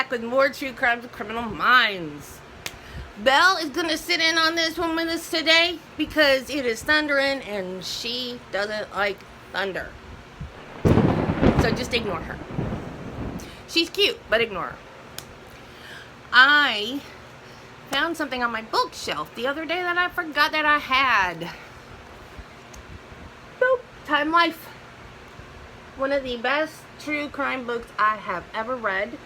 back with more True Crimes of Criminal Minds. Belle is going to sit in on this one with us today because it is thundering and she doesn't like thunder. So just ignore her. She's cute, but ignore her. I found something on my bookshelf the other day that I forgot that I had. Boop. Time Life. One of the best true crime books I have ever read.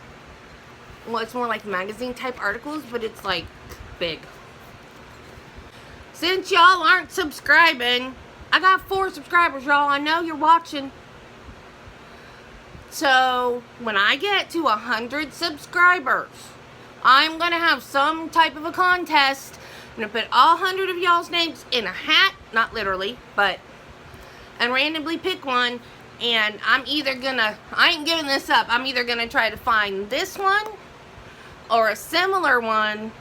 Well, it's more like magazine type articles, but it's like big. Since y'all aren't subscribing, I got 4 subscribers, y'all. I know you're watching. So when I get to 100 subscribers, I'm gonna have some type of a contest. I'm gonna put all 100 of y'all's names in a hat, not literally, but, and randomly pick one. And I'm either gonna, I ain't giving this up, I'm either gonna try to find this one or a similar one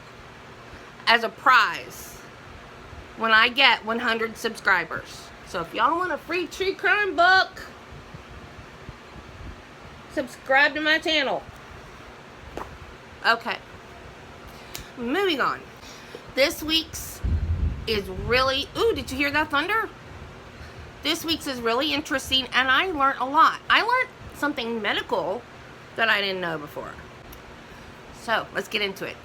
as a prize when I get 100 subscribers. So if y'all want a free true crime book, subscribe to my channel. Okay, moving on. This week's is really, ooh, did you hear that thunder? This week's is really interesting, and I learned a lot. I learned something medical that I didn't know before. So, let's get into it.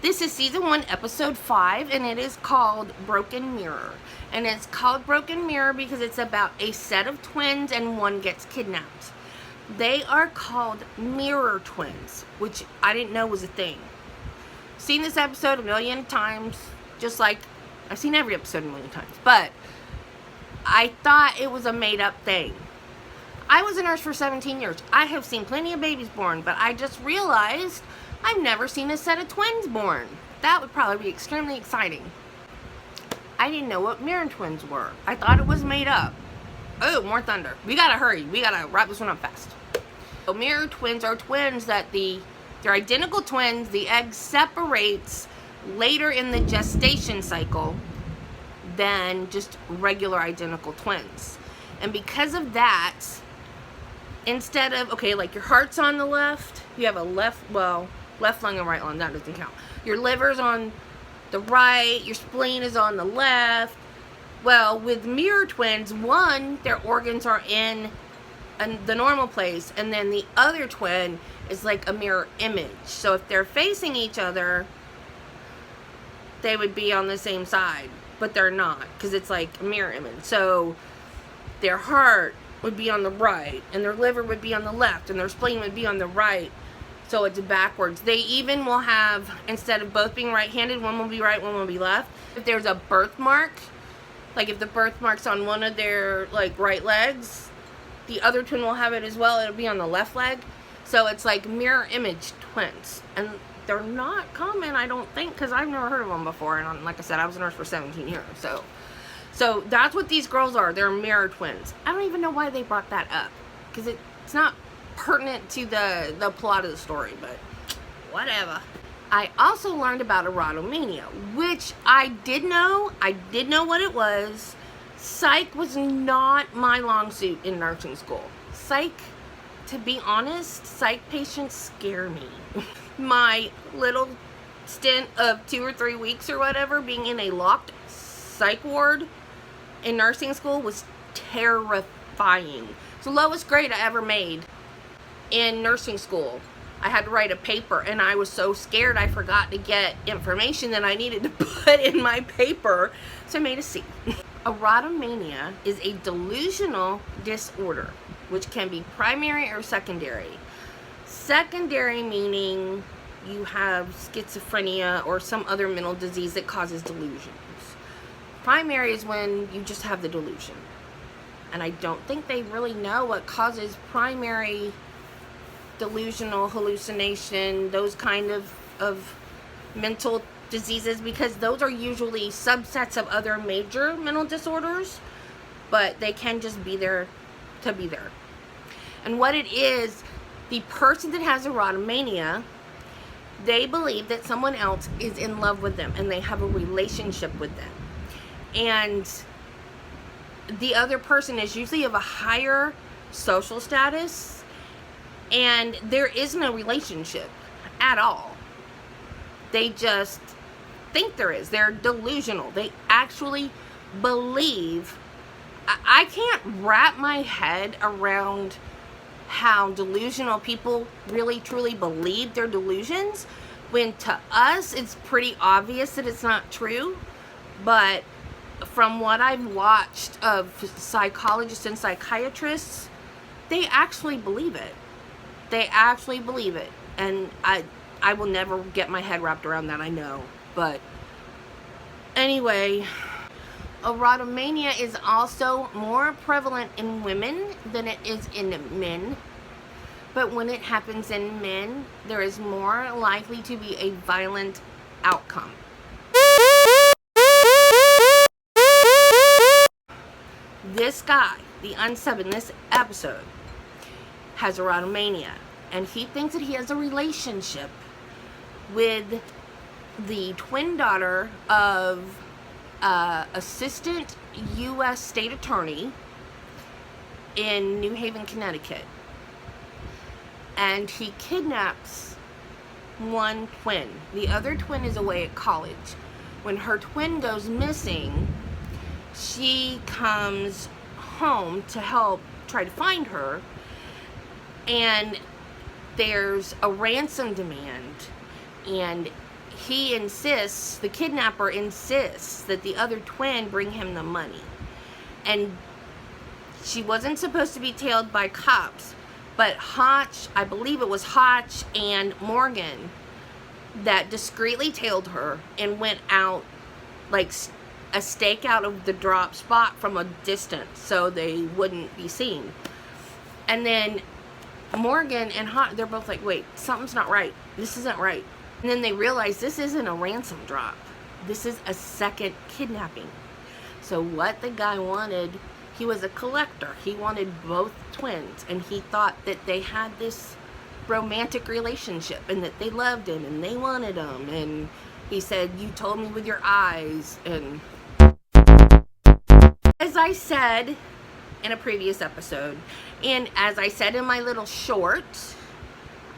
This is season 1, episode 5, and it is called Broken Mirror. And it's called Broken Mirror because it's about a set of twins and one gets kidnapped. They are called mirror twins, which I didn't know was a thing. Seen this episode a million times, just like I've seen every episode a million times, but I thought it was a made-up thing. I was a nurse for 17 years. I have seen plenty of babies born, but I just realized I've never seen a set of twins born. That would probably be extremely exciting. I didn't know what mirror twins were. I thought it was made up. Oh, more thunder. We gotta hurry. We gotta wrap this one up fast. So mirror twins are twins that they're identical twins. The egg separates later in the gestation cycle than just regular identical twins. And because of that, instead of, okay, like your heart's on the left, you have a left lung and right lung, that doesn't count. Your liver's on the right, your spleen is on the left. Well, with mirror twins, one, their organs are in the normal place, and then the other twin is like a mirror image. So if they're facing each other, they would be on the same side. But they're not, because it's like a mirror image. So their heart would be on the right, and their liver would be on the left, and their spleen would be on the right. So it's backwards. They even will have, instead of both being right-handed, one will be right, one will be left. If there's a birthmark, like if the birthmark's on one of their like right legs, the other twin will have it as well. It'll be on the left leg. So it's like mirror image twins. And they're not common, I don't think, because I've never heard of them before. And like I said, I was a nurse for 17 years. So that's what these girls are. They're mirror twins. I don't even know why they brought that up, because it's not pertinent to the plot of the story, but whatever. I also learned about erotomania, which I did know. I did know what it was. Psych was not my long suit in nursing school. Psych, to be honest, psych patients scare me. My little stint of 2 or 3 weeks or whatever being in a locked psych ward in nursing school was terrifying. It's the lowest grade I ever made in nursing school. I had to write a paper, and I was so scared I forgot to get information that I needed to put in my paper, so I made a C. Erotomania is a delusional disorder, which can be primary or secondary. Secondary meaning you have schizophrenia or some other mental disease that causes delusions. Primary is when you just have the delusion. And I don't think they really know what causes primary delusional hallucination, those kind of mental diseases, because those are usually subsets of other major mental disorders, but they can just be there to be there. And what it is, the person that has erotomania, they believe that someone else is in love with them and they have a relationship with them. And the other person is usually of a higher social status And there is no relationship at all. They just think there is. They're delusional. They actually believe. I can't wrap my head around how delusional people really truly believe their delusions, when to us it's pretty obvious that it's not true. But from what I've watched of psychologists and psychiatrists, they actually believe it. They actually believe it. And I will never get my head wrapped around that, I know. But anyway, erotomania is also more prevalent in women than it is in men. But when it happens in men, there is more likely to be a violent outcome. This guy, the unsub in this episode, has erotomania, and he thinks that he has a relationship with the twin daughter of assistant U.S. state attorney in New Haven, Connecticut. And he kidnaps one twin. The other twin is away at college. When her twin goes missing, she comes home to help try to find her, and there's a ransom demand, and he insists, the kidnapper insists, that the other twin bring him the money. And she wasn't supposed to be tailed by cops, but Hotch, I believe it was Hotch and Morgan, that discreetly tailed her and went out like a stakeout of the drop spot from a distance so they wouldn't be seen. And then Morgan and Hotch, they're both like, wait, something's not right. This isn't right. And then they realize this isn't a ransom drop. This is a second kidnapping. So what the guy wanted, he was a collector. He wanted both twins, and he thought that they had this romantic relationship and that they loved him and they wanted him. And he said, you told me with your eyes. And as I said in a previous episode, and as I said in my little short,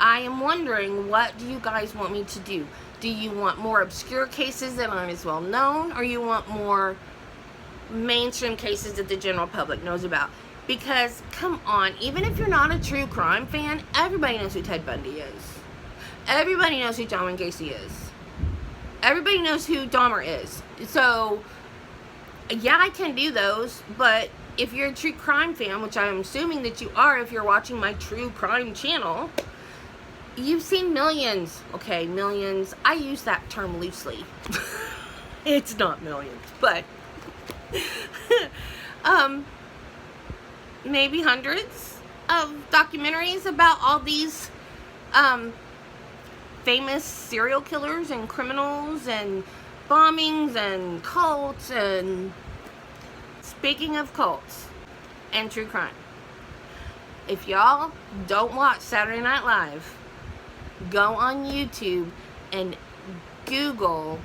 I am wondering, what do you guys want me to do? Do you want more obscure cases that aren't as well known, or you want more mainstream cases that the general public knows about? Because, come on, even if you're not a true crime fan, everybody knows who Ted Bundy is. Everybody knows who John Gacy is. Everybody knows who Dahmer is. So, yeah, I can do those, but if you're a true crime fan, which I'm assuming that you are if you're watching my true crime channel, you've seen millions. Okay, millions. I use that term loosely. It's not millions, but maybe hundreds of documentaries about all these famous serial killers and criminals and bombings and cults. And speaking of cults and true crime, if y'all don't watch Saturday Night Live, go on YouTube and Google,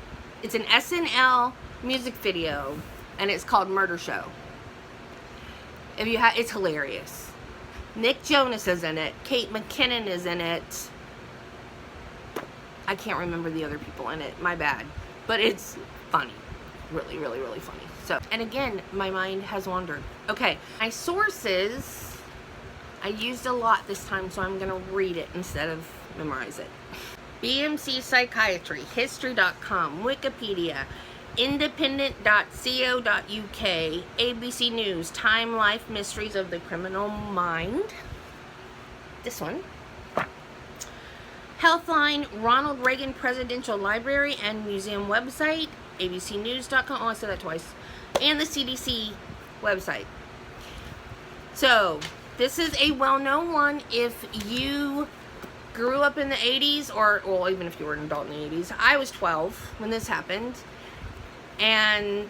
it's an SNL music video, and it's called Murder Show. If you it's hilarious. Nick Jonas is in it. Kate McKinnon is in it. I can't remember the other people in it. My bad. But it's funny. Really, really, really funny. So, and again, my mind has wandered. Okay, my sources, I used a lot this time, so I'm going to read it instead of memorize it. BMC Psychiatry, History.com, Wikipedia, Independent.co.uk, ABC News, Time Life Mysteries of the Criminal Mind. This one. Healthline, Ronald Reagan Presidential Library and Museum website, abcnews.com. Oh, I said that twice. And the CDC website. So, this is a well-known one if you grew up in the 80s, or, well, even if you were an adult in the 80s. I was 12 when this happened, and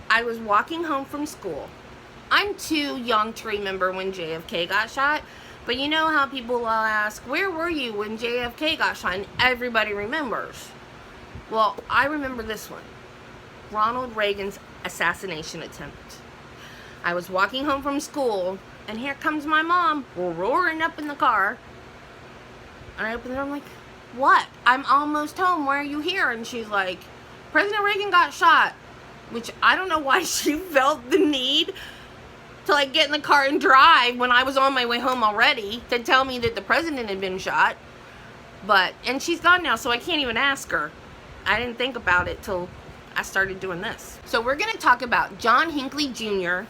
I was walking home from school. I'm too young to remember when JFK got shot, but you know how people will ask, where were you when JFK got shot? And everybody remembers. Well, I remember this one. Ronald Reagan's assassination attempt. I was walking home from school, and here comes my mom roaring up in the car, And I opened the door, I'm like, what? I'm almost home. Why are you here? And she's like, President Reagan got shot. Which I don't know why she felt the need to like get in the car and drive when I was on my way home already to tell me that the president had been shot. But, and she's gone now, so I can't even ask her. I didn't think about it till I started doing this. So we're going to talk about John Hinckley Jr.,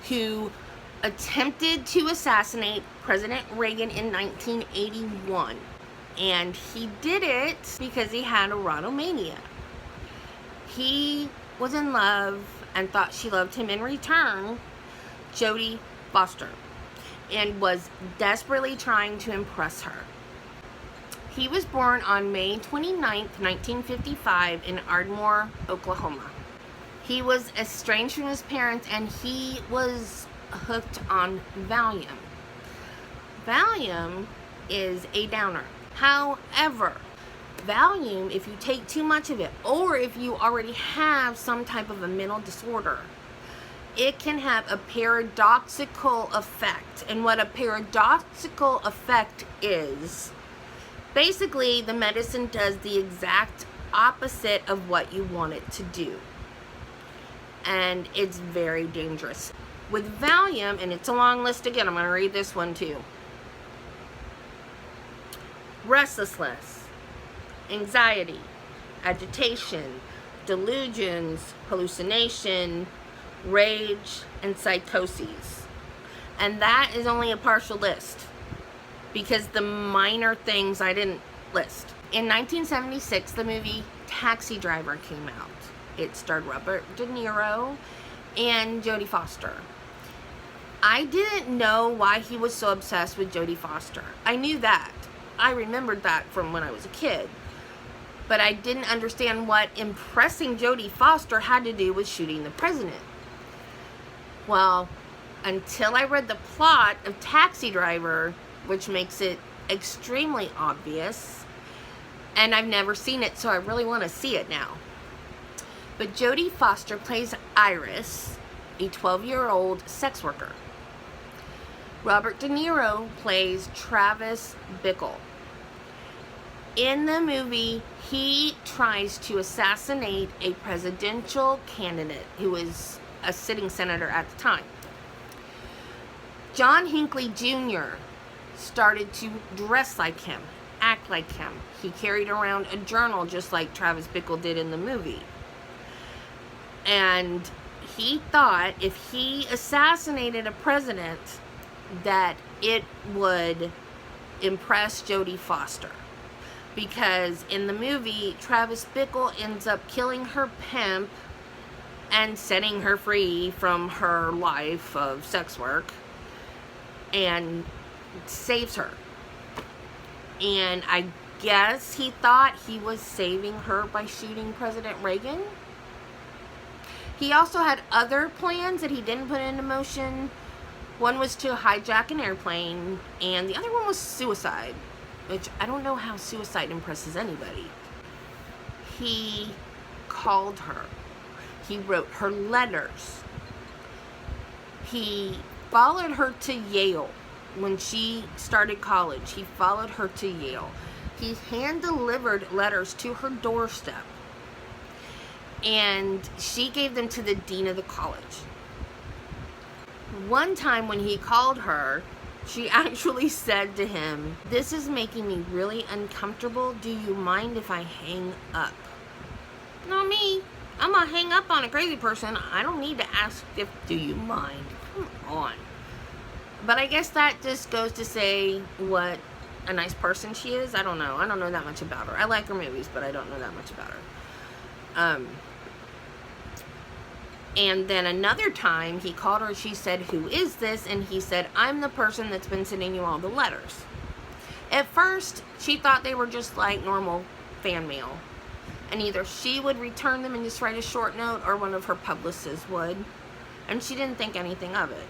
who attempted to assassinate President Reagan in 1981. And he did it because he had erotomania. He was in love and thought she loved him in return, Jodi Foster, and was desperately trying to impress her. He was born on May 29th, 1955 in Ardmore, Oklahoma. He was estranged from his parents and he was hooked on Valium. Valium is a downer. However, Valium, if you take too much of it, or if you already have some type of a mental disorder, it can have a paradoxical effect. And what a paradoxical effect is, basically the medicine does the exact opposite of what you want it to do. And it's very dangerous. With Valium, and it's a long list again, I'm going to read this one too. Restlessness, anxiety, agitation, delusions, hallucination, rage, and psychoses. And that is only a partial list because the minor things I didn't list. In 1976, the movie Taxi Driver came out. It starred Robert De Niro and Jodi Foster. I didn't know why he was so obsessed with Jodi Foster. I knew that. I remembered that from when I was a kid. But I didn't understand what impressing Jodi Foster had to do with shooting the president. Well, until I read the plot of Taxi Driver, which makes it extremely obvious, and I've never seen it, so I really want to see it now. But Jodi Foster plays Iris, a 12-year-old sex worker. Robert De Niro plays Travis Bickle. In the movie, he tries to assassinate a presidential candidate who is a sitting senator at the time. John Hinckley Jr. started to dress like him, act like him. He carried around a journal just like Travis Bickle did in the movie. And he thought if he assassinated a president, that it would impress Jodi Foster. Because in the movie, Travis Bickle ends up killing her pimp and setting her free from her life of sex work and saves her. And I guess he thought he was saving her by shooting President Reagan. He also had other plans that he didn't put into motion. One was to hijack an airplane, and the other one was suicide, which I don't know how suicide impresses anybody. He called her. He wrote her letters. He followed her to Yale when she started college. He followed her to Yale. He hand-delivered letters to her doorstep, and she gave them to the dean of the college. One time when he called her, she actually said to him, "This is making me really uncomfortable. Do you mind if I hang up?" Not me. I'm gonna hang up on a crazy person. I don't need to ask if, do you mind? Come on. But I guess that just goes to say what a nice person she is. I don't know. I don't know that much about her. I like her movies, but I don't know that much about her. And then another time, he called her, she said, "Who is this?" And he said, "I'm the person that's been sending you all the letters." At first, she thought they were just like normal fan mail. And either she would return them and just write a short note, or one of her publicists would. And she didn't think anything of it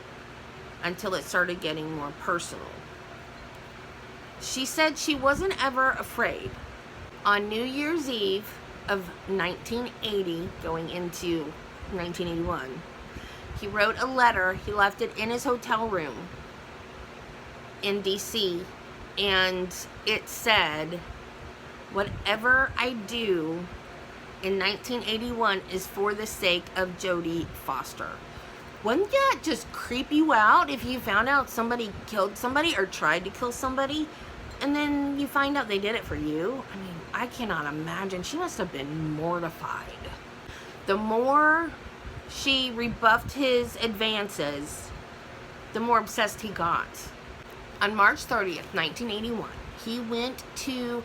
until it started getting more personal. She said she wasn't ever afraid. On New Year's Eve of 1980, going into 1981, he wrote a letter. He left it in his hotel room in DC And it said, whatever I do in 1981 is for the sake of Jodi Foster. Wouldn't that just creep you out if you found out somebody killed somebody or tried to kill somebody, and then you find out they did it for you? I mean, I cannot imagine. She must have been mortified. The more she rebuffed his advances, the more obsessed he got. On March 30th, 1981, he went to,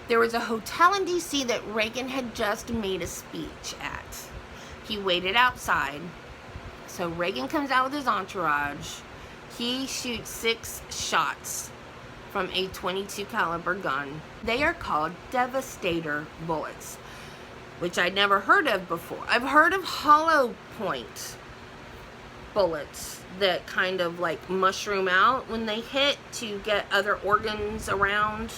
there was a hotel in DC that Reagan had just made a speech at. He waited outside. So Reagan comes out with his entourage. He shoots 6 shots from a .22 caliber gun. They are called Devastator bullets, which I'd never heard of before. I've heard of hollow point bullets that kind of like mushroom out when they hit to get other organs around.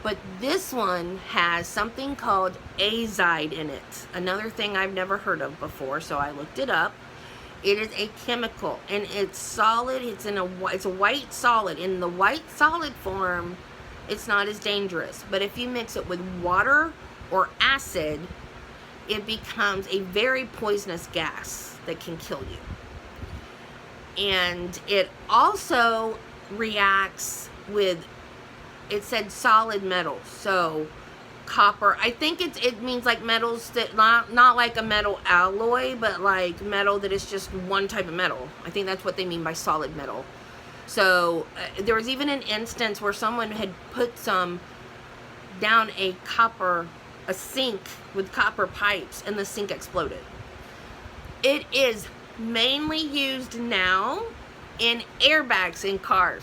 But this one has something called azide in it. Another thing I've never heard of before, so I looked it up. It is a chemical, and it's solid. It's a white solid. In the white solid form, it's not as dangerous. But if you mix it with water or acid, it becomes a very poisonous gas that can kill you. And it also reacts with, it said solid metals, so copper. I think it means like metals that not like a metal alloy, but like metal that is just one type of metal. I think that's what they mean by solid metal. So there was even an instance where someone had put some down a sink with copper pipes, and the sink exploded. It is mainly used now in airbags in cars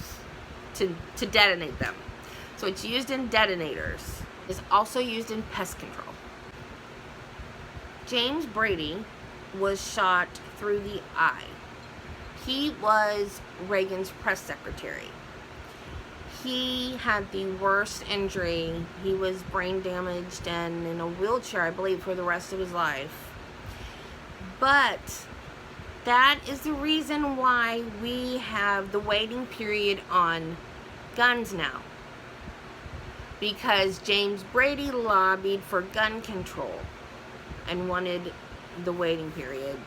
to detonate them. So it's used in detonators. It's also used in pest control. James Brady was shot through the eye. He was Reagan's press secretary. He had the worst injury. He was brain damaged and in a wheelchair, I believe, for the rest of his life. But that is the reason why we have the waiting period on guns now. Because James Brady lobbied for gun control and wanted the waiting period.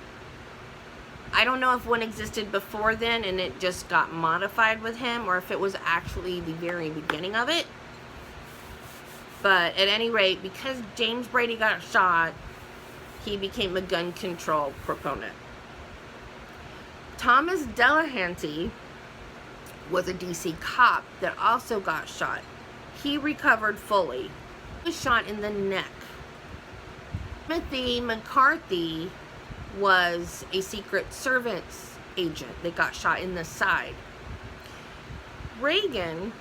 I don't know if one existed before then and it just got modified with him, or if it was actually the very beginning of it. But at any rate, because James Brady got shot, he became a gun control proponent. Thomas Delahanty was a DC cop that also got shot. He recovered fully. He was shot in the neck. Timothy McCarthy was a Secret Service agent that got shot in the side. Reagan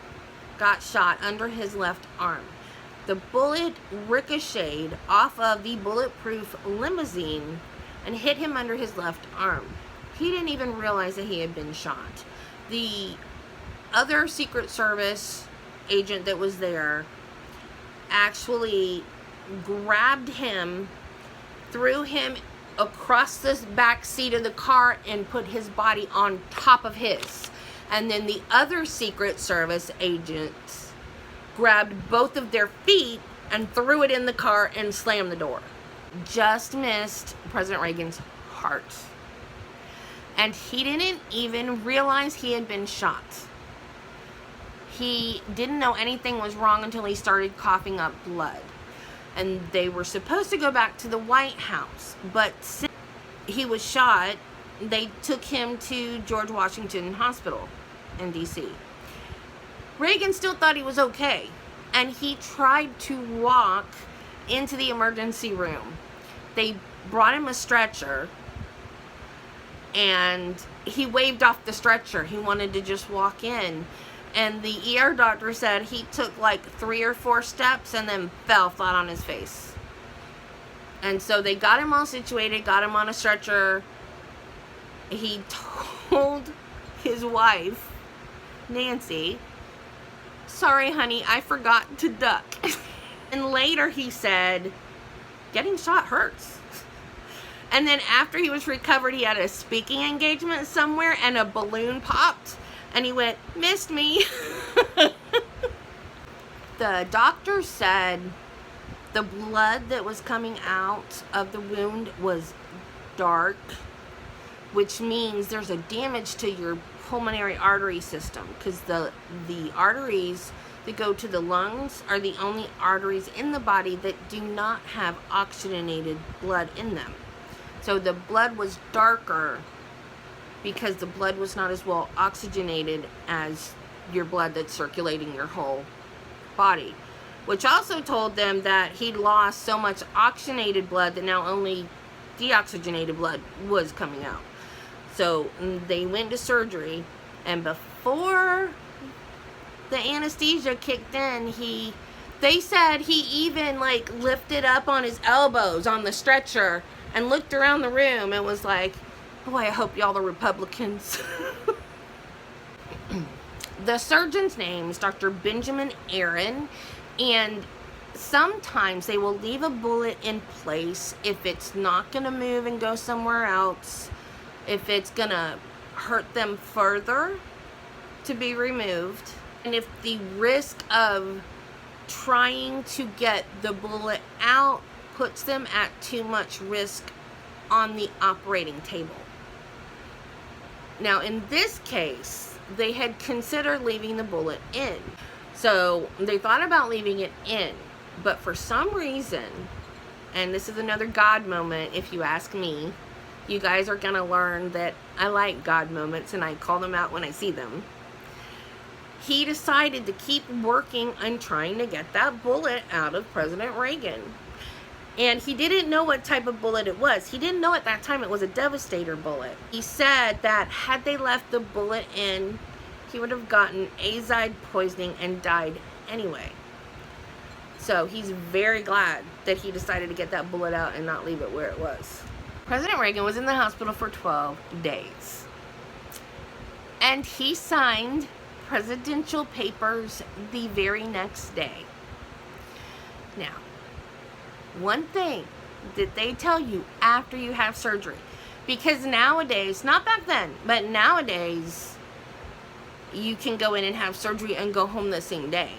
got shot under his left arm. The bullet ricocheted off of the bulletproof limousine and hit him under his left arm. He didn't even realize that he had been shot. The other Secret Service agent that was there actually grabbed him, threw him across the back seat of the car, and put his body on top of his. And then the other Secret Service agents grabbed both of their feet and threw it in the car and slammed the door. Just missed President Reagan's heart. And he didn't even realize he had been shot. He didn't know anything was wrong until he started coughing up blood. And they were supposed to go back to the White House, but since he was shot, they took him to George Washington Hospital in DC. Reagan still thought he was okay, and he tried to walk into the emergency room. They brought him a stretcher, and he waved off the stretcher. He wanted to just walk in. And the ER doctor said he took like 3 or 4 steps and then fell flat on his face. And so they got him all situated, got him on a stretcher. He told his wife, Nancy, "Sorry, honey, I forgot to duck." And later he said, "Getting shot hurts." And then after he was recovered, he had a speaking engagement somewhere and a balloon popped. And he went, "Missed me." The doctor said the blood that was coming out of the wound was dark, which means there's a damage to your pulmonary artery system, because the arteries that go to the lungs are the only arteries in the body that do not have oxygenated blood in them. So the blood was darker because the blood was not as well oxygenated as your blood that's circulating your whole body. Which also told them that he'd lost so much oxygenated blood that now only deoxygenated blood was coming out. So they went to surgery, and before the anesthesia kicked in, they said he even like lifted up on his elbows on the stretcher and looked around the room and was like, "Boy, I hope y'all are Republicans." The surgeon's name is Dr. Benjamin Aaron, and sometimes they will leave a bullet in place if it's not going to move and go somewhere else, if it's going to hurt them further to be removed, and if the risk of trying to get the bullet out puts them at too much risk on the operating table. Now, in this case, they had considered leaving the bullet in. So they thought about leaving it in, but for some reason, and this is another God moment if you ask me, you guys are gonna learn that I like God moments and I call them out when I see them. He decided to keep working on trying to get that bullet out of President Reagan. And he didn't know what type of bullet it was. He didn't know at that time it was a Devastator bullet. He said that had they left the bullet in, he would have gotten azide poisoning and died anyway. So he's very glad that he decided to get that bullet out and not leave it where it was. President Reagan was in the hospital for 12 days. And he signed presidential papers the very next day. Now, one thing that they tell you after you have surgery, because nowadays, not back then, but nowadays, you can go in and have surgery and go home the same day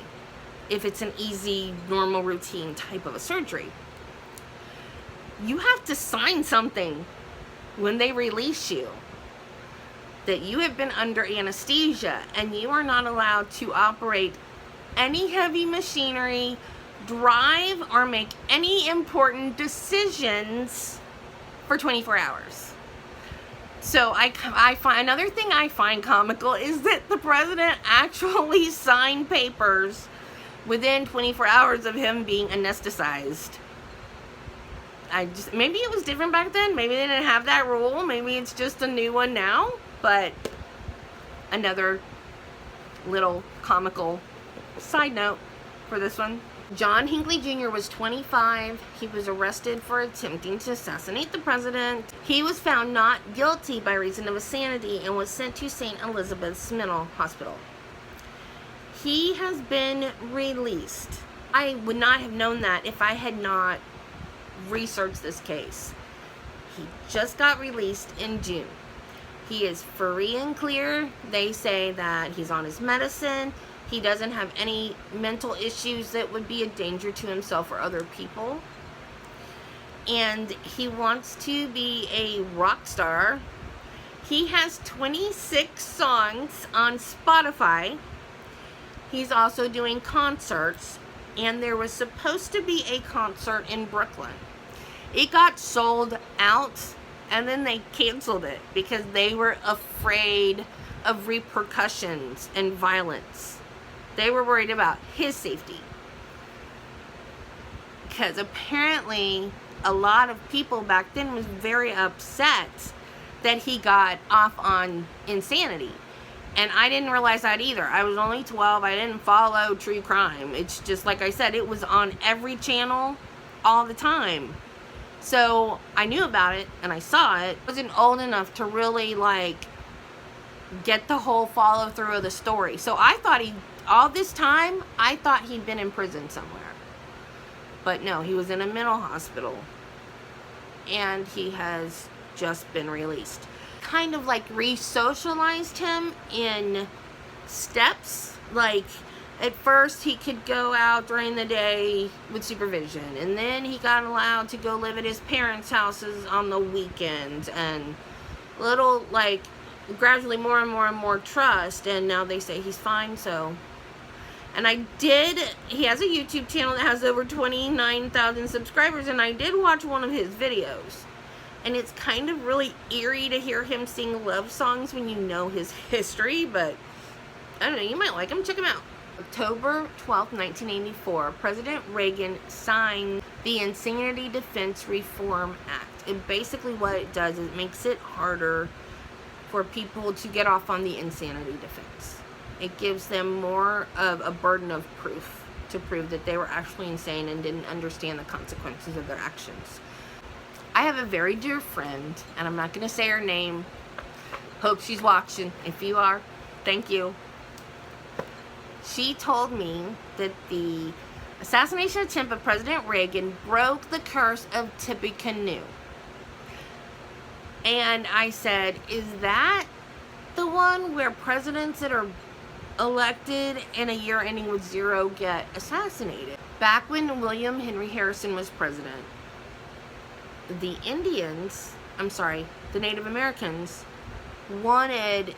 if it's an easy, normal, routine type of a surgery. You have to sign something when they release you that you have been under anesthesia and you are not allowed to operate any heavy machinery, drive, or make any important decisions for 24 hours. So I find another thing I find comical is that the president actually signed papers within 24 hours of him being anesthetized. Maybe it was different back then. Maybe they didn't have that rule. Maybe it's just a new one now. But another little comical side note for this one. John Hinckley Jr. was 25. He was arrested for attempting to assassinate the president. He was found not guilty by reason of insanity and was sent to St. Elizabeth's Mental Hospital. He has been released. I would not have known that if I had not researched this case. He just got released in June. He is free and clear. They say that he's on his medicine. He doesn't have any mental issues that would be a danger to himself or other people. And he wants to be a rock star. He has 26 songs on Spotify. He's also doing concerts. And there was supposed to be a concert in Brooklyn. It got sold out, and then they canceled it because they were afraid of repercussions and violence. They were worried about his safety. Because apparently a lot of people back then was very upset that he got off on insanity. And I didn't realize that either. I was only 12. I didn't follow true crime. It's just like I said, it was on every channel all the time. So I knew about it and I saw it. I wasn't old enough to really get the whole follow through of the story. So I thought all this time, I thought he'd been in prison somewhere. But no, he was in a mental hospital. And he has just been released. Kind of re-socialized him in steps. Like, at first he could go out during the day with supervision, and then he got allowed to go live at his parents' houses on the weekends, and little, like, gradually more and more trust, and now they say he's fine. So, and he has a YouTube channel that has over 29,000 subscribers, and I did watch one of his videos, and it's kind of really eerie to hear him sing love songs when you know his history, but I don't know, you might like him. Check him out. October 12th, 1984, President Reagan signed the Insanity Defense Reform Act. And basically what it does is it makes it harder for people to get off on the insanity defense. It gives them more of a burden of proof to prove that they were actually insane and didn't understand the consequences of their actions. I have a very dear friend, and I'm not going to say her name. Hope she's watching. If you are, thank you. She told me that the assassination attempt of President Reagan broke the curse of Tippecanoe. And I said, is that the one where presidents that are elected in a year ending with 0 get assassinated? Back when William Henry Harrison was president, the Native Americans wanted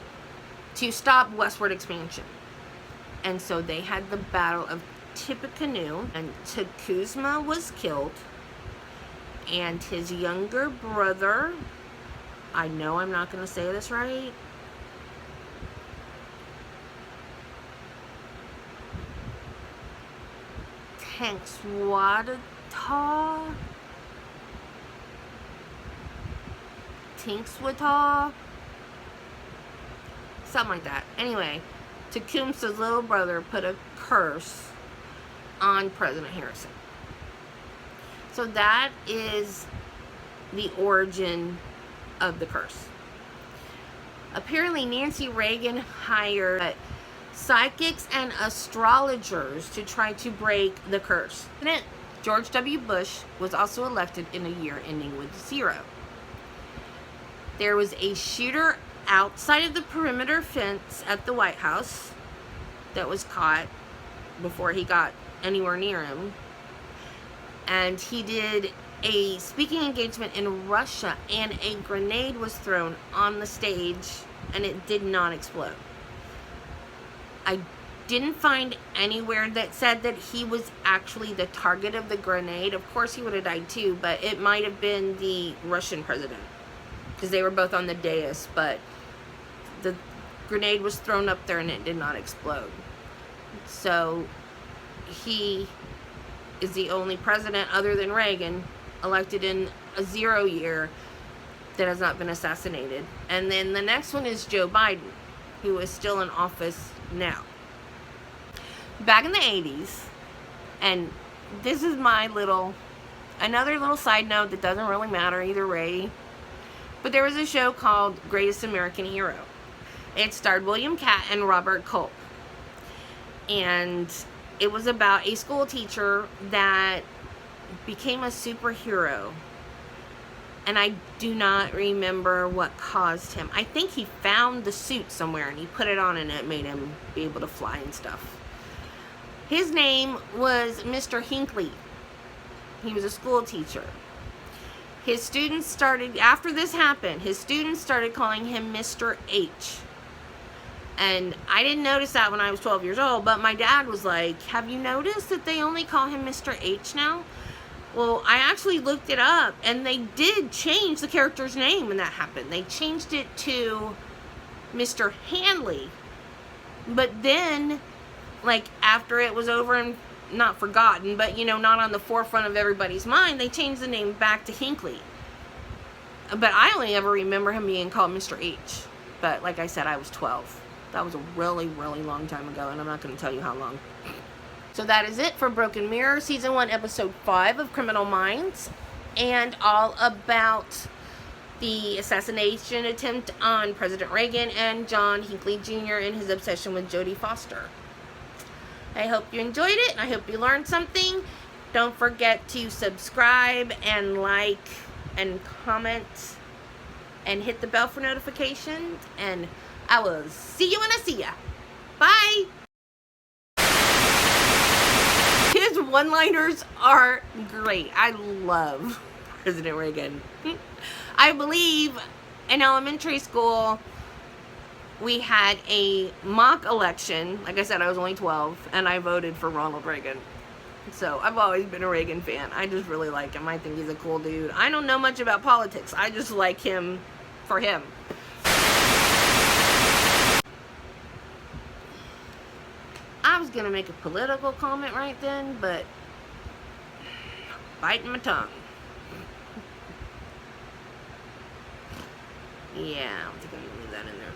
to stop westward expansion. And so they had the Battle of Tippecanoe, and Tecumseh was killed, and his younger brother, I know I'm not going to say this right, Tinkswataw, something like that. Anyway, Tecumseh's little brother put a curse on President Harrison. So that is the origin of the curse. Apparently Nancy Reagan hired psychics and astrologers to try to break the curse. President George W. Bush was also elected in a year ending with 0. There was a shooter outside of the perimeter fence at the White House that was caught before he got anywhere near him, and he did a speaking engagement in Russia, and a grenade was thrown on the stage and it did not explode. I didn't find anywhere that said that he was actually the target of the grenade. Of course he would have died too, but it might have been the Russian president, because they were both on the dais, but the grenade was thrown up there and it did not explode. So he is the only president other than Reagan elected in a 0 year that has not been assassinated. And then the next one is Joe Biden, who is still in office now. Back in the 80s, and this is my another little side note that doesn't really matter either way, but there was a show called Greatest American Hero. It starred William Catt and Robert Culp. And it was about a school teacher that became a superhero. And I do not remember what caused him. I think he found the suit somewhere and he put it on and it made him be able to fly and stuff. His name was Mr. Hinckley. He was a school teacher. His students started, after this happened, his students started calling him Mr. H. And I didn't notice that when I was 12 years old, but my dad was like, have you noticed that they only call him Mr. H now? Well, I actually looked it up, and they did change the character's name when that happened. They changed it to Mr. Hanley. But then, like, after it was over and not forgotten, but, you know, not on the forefront of everybody's mind, they changed the name back to Hinckley. But I only ever remember him being called Mr. H. But, like I said, I was 12. That was a really, really long time ago, and I'm not going to tell you how long. So that is it for Broken Mirror, Season 1, Episode 5 of Criminal Minds, and all about the assassination attempt on President Reagan and John Hinckley Jr. and his obsession with Jodi Foster. I hope you enjoyed it, and I hope you learned something. Don't forget to subscribe and like and comment and hit the bell for notifications, and I will see you when I see ya. Bye. His one-liners are great. I love President Reagan. I believe in elementary school, we had a mock election. Like I said, I was only 12, and I voted for Ronald Reagan. So I've always been a Reagan fan. I just really like him. I think he's a cool dude. I don't know much about politics. I just like him for him. I was going to make a political comment right then, but biting my tongue. Yeah, I think I'm going to leave that in there.